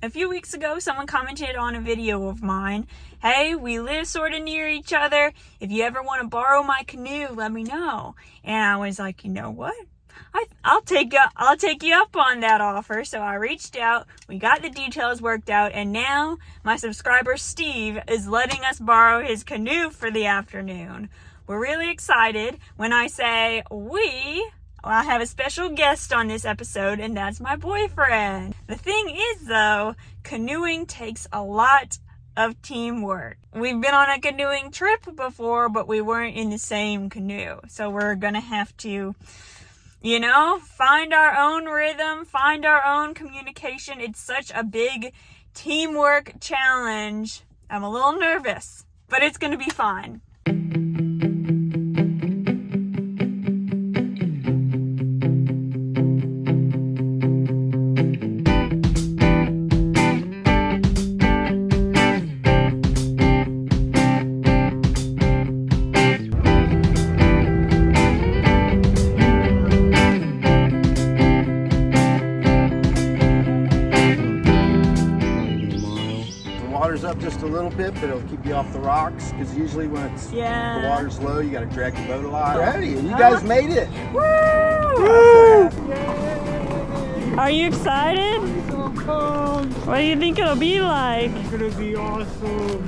A few weeks ago, someone commented on a video of mine. Hey, we live sort of near each other. If you ever want to borrow my canoe, let me know. And I was like, you know what? I'll take you up on that offer. So I reached out, we got the details worked out, and now my subscriber Steve is letting us borrow his canoe for the afternoon. We're really excited. When I say I have a special guest on this episode, and that's my boyfriend. The thing is, though, canoeing takes a lot of teamwork. We've been on a canoeing trip before, but we weren't in the same canoe. So we're gonna have to, find our own rhythm, find our own communication. It's such a big teamwork challenge. I'm a little nervous, but it's gonna be fun. Up just a little bit, but it'll keep you off the rocks, because usually when the water's low, you got to drag the boat a lot. Ready, and you guys made it. Woo! Are you excited? I'm so pumped. What do you think it'll be like? It's gonna be awesome.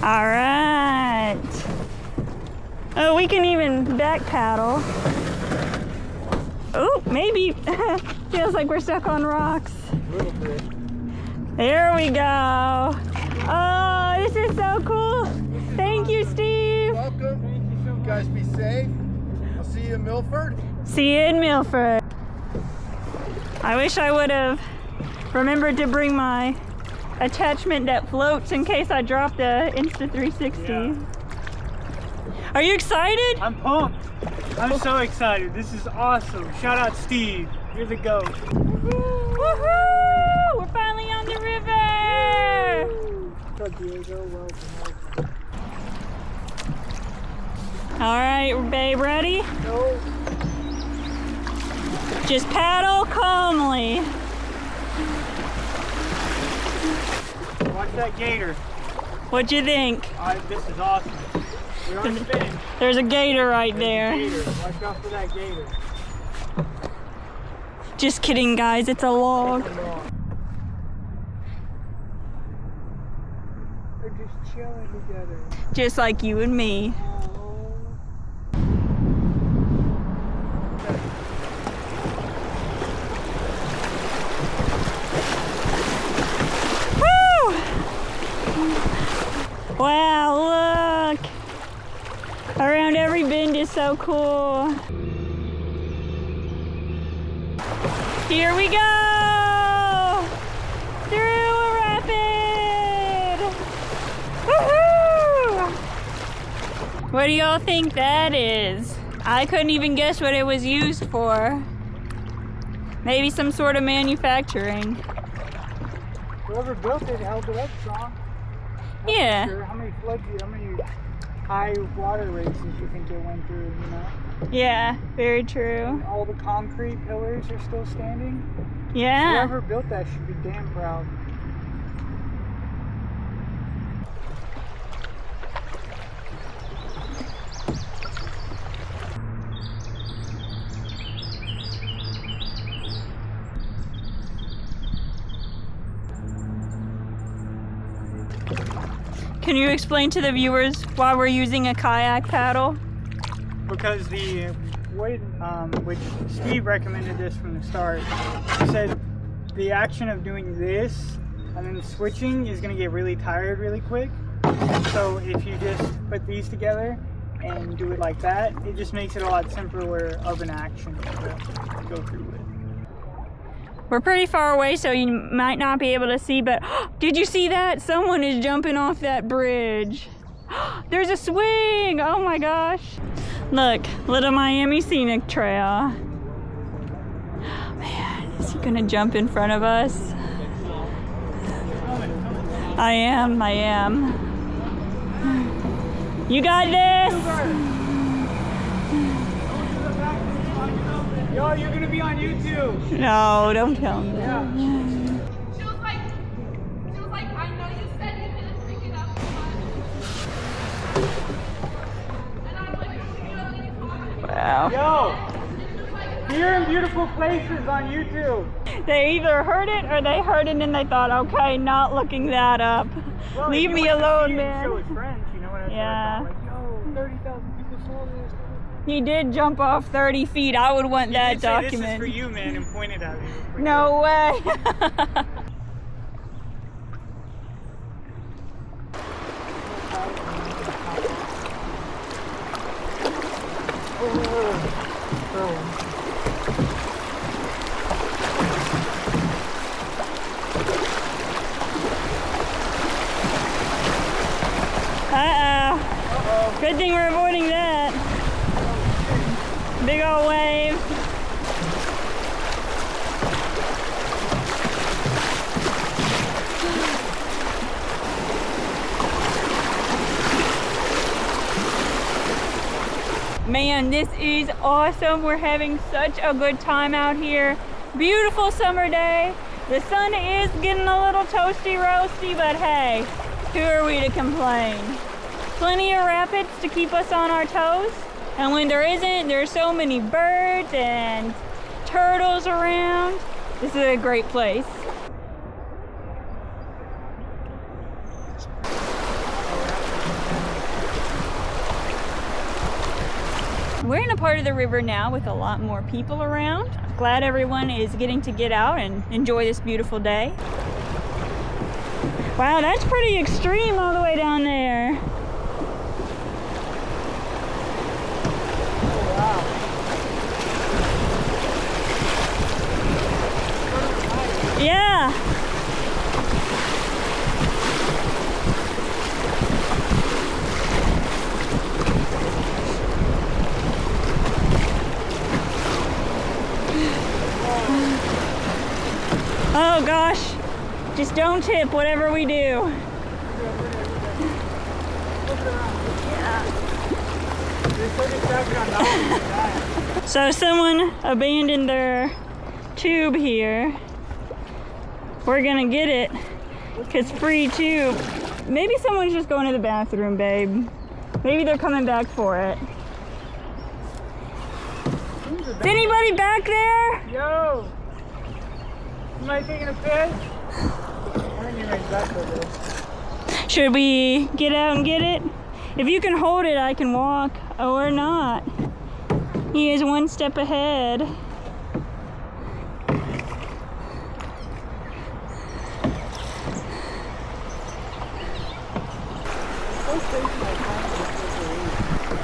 All right. Oh, we can even back paddle. Oh, maybe. Feels like we're stuck on rocks. A little bit. There we go. Oh, this is so cool. Thank you, Steve. Welcome. Thank you so much. You guys be safe. I'll see you in Milford. See you in Milford. I wish I would have remembered to bring my attachment that floats in case I drop the Insta360. Yeah. Are you excited? I'm pumped. I'm so excited. This is awesome. Shout out Steve. You're the GOAT. Woohoo! We're finally on the river! All right, babe, ready? No. Just paddle calmly. Watch that gator. What'd you think? This is awesome. We are spinning. There's a gator right there. Gator. Watch out for that gator. Just kidding, guys. It's a log. They're just chilling together. Just like you and me. Woo! Wow, look. Around every bend is so cool. Here we go! Through a rapid! Woohoo! What do y'all think that is? I couldn't even guess what it was used for. Maybe some sort of manufacturing. Whoever built it held it up strong. Yeah. Sure. How many high water races you think it went through, Yeah, very true. All the concrete pillars are still standing. Yeah. Whoever built that should be damn proud. Can you explain to the viewers why we're using a kayak paddle? Because which Steve recommended this from the start. He said the action of doing this and then switching is going to get really tired really quick. So if you just put these together and do it like that, it just makes it a lot simpler of an action to go through with. We're pretty far away, so you might not be able to see, but did you see that? Someone is jumping off that bridge. There's a swing! Oh my gosh. Look, Little Miami Scenic Trail. Oh man, is he gonna jump in front of us? I am. You got this? Yo, you're gonna be on YouTube. No, don't tell me that. Yeah. She was like, I know you said you didn't pick it up so much. And I was like, Wow. Yo, here in beautiful places on YouTube. They either heard it or they heard it and they thought, okay, not looking that up. Well, Leave if me he went to alone, see it and man. show his friends, you know what I Yeah. Like, yo, 30,000 people saw this. He did jump off 30 feet. I would want that You'd say, this is document. for you, man, and pointed at me. No way. Uh-oh. Good thing we're avoiding that. Big old wave. Man, this is awesome. We're having such a good time out here. Beautiful summer day. The sun is getting a little toasty roasty, but hey, who are we to complain? Plenty of rapids to keep us on our toes. And when there isn't, there's so many birds and turtles around. This is a great place. We're in a part of the river now with a lot more people around. Glad everyone is getting to get out and enjoy this beautiful day. Wow, that's pretty extreme all the way down there. Yeah. Oh gosh, just don't tip whatever we do. So someone abandoned their tube here. We're gonna get it, cause free tube. Maybe someone's just going to the bathroom, babe. Maybe they're coming back for it. Is anybody back there? Yo! Somebody taking a piss? I think you're right back over. Should we get out and get it? If you can hold it, I can walk, or not. He is one step ahead.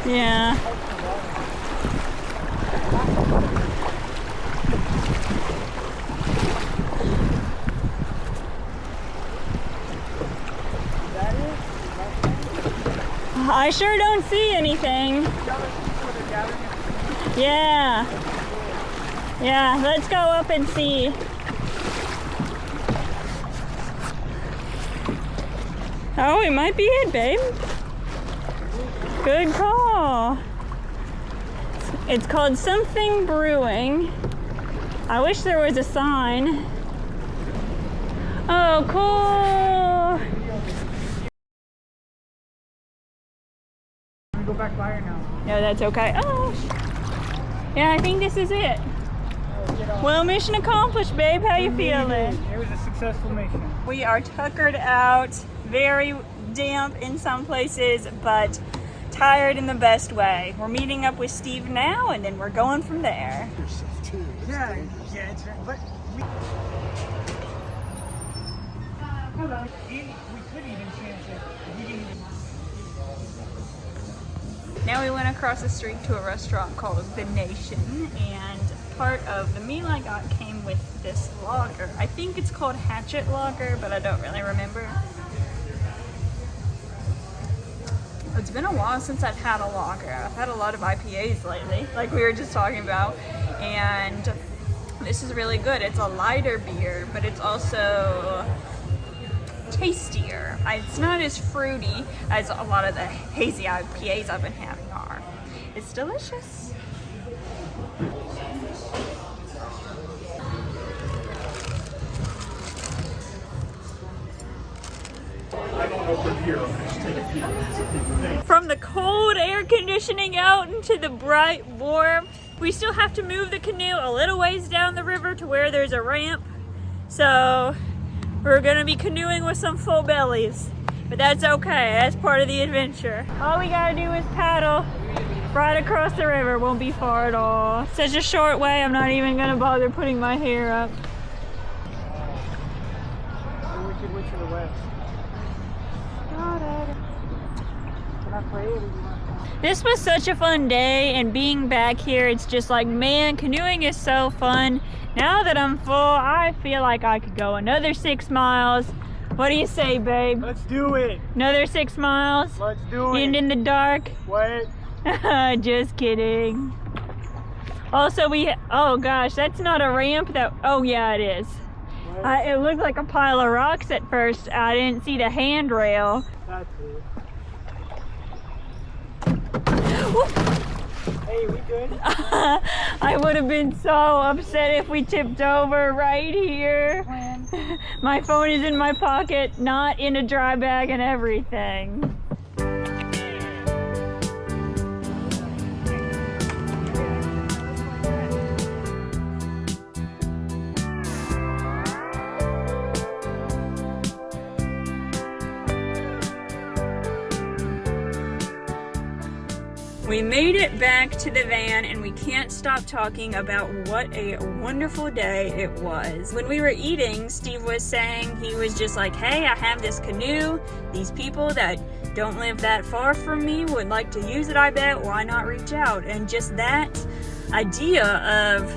Yeah. I sure don't see anything. Yeah. Yeah, let's go up and see. Oh, it might be it, babe. Good call. It's called something brewing. I wish there was a sign. Oh, cool. Go back by her now. No, that's okay. Oh, yeah, I think this is it. Well, mission accomplished, babe. How you feeling? It was a successful mission. We are tuckered out, very damp in some places, but tired in the best way. We're meeting up with Steve now, and then we're going from there. Yeah, it's but we could even chance it. We didn't even. Now we went across the street to a restaurant called The Nation, and part of the meal I got came with this lager. I think it's called Hatchet Lager, but I don't really remember. It's been a while since I've had a lager. I've had a lot of IPAs lately, like we were just talking about, and this is really good. It's a lighter beer, but it's also tastier. It's not as fruity as a lot of the hazy IPAs I've been having are. It's delicious. From the cold air conditioning out into the bright warmth. We still have to move the canoe a little ways down the river to where there's a ramp. So we're gonna be canoeing with some full bellies. But that's okay, that's part of the adventure. All we gotta do is paddle right across the river, won't be far at all. Such a short way, I'm not even gonna bother putting my hair up. Wicked Witch of the West. Got it. Can I play it? This was such a fun day, and being back here, it's just like, man, canoeing is so fun. Now that I'm full, I feel like I could go another 6 miles. What do you say, babe? Let's do it. Another 6 miles? Let's do it. And in the dark? What? Just kidding. Also, oh gosh, that's not a ramp that, oh yeah, it is. It looked like a pile of rocks at first. I didn't see the handrail. That's it. Woo. Hey, we good? I would have been so upset if we tipped over right here. My phone is in my pocket, not in a dry bag and everything. We made it back to the van, and we can't stop talking about what a wonderful day it was. When we were eating, Steve was saying, he was just like, hey, I have this canoe. These people that don't live that far from me would like to use it, I bet. Why not reach out? And just that idea of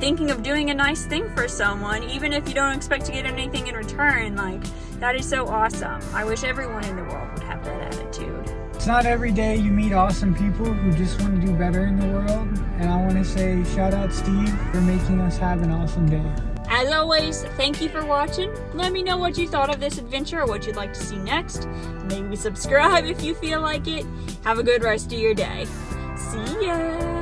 thinking of doing a nice thing for someone, even if you don't expect to get anything in return, like, that is so awesome. I wish everyone in the world would have that attitude. It's not every day you meet awesome people who just want to do better in the world. And I want to say shout out Steve for making us have an awesome day. As always, thank you for watching. Let me know what you thought of this adventure or what you'd like to see next. Maybe subscribe if you feel like it. Have a good rest of your day. See ya!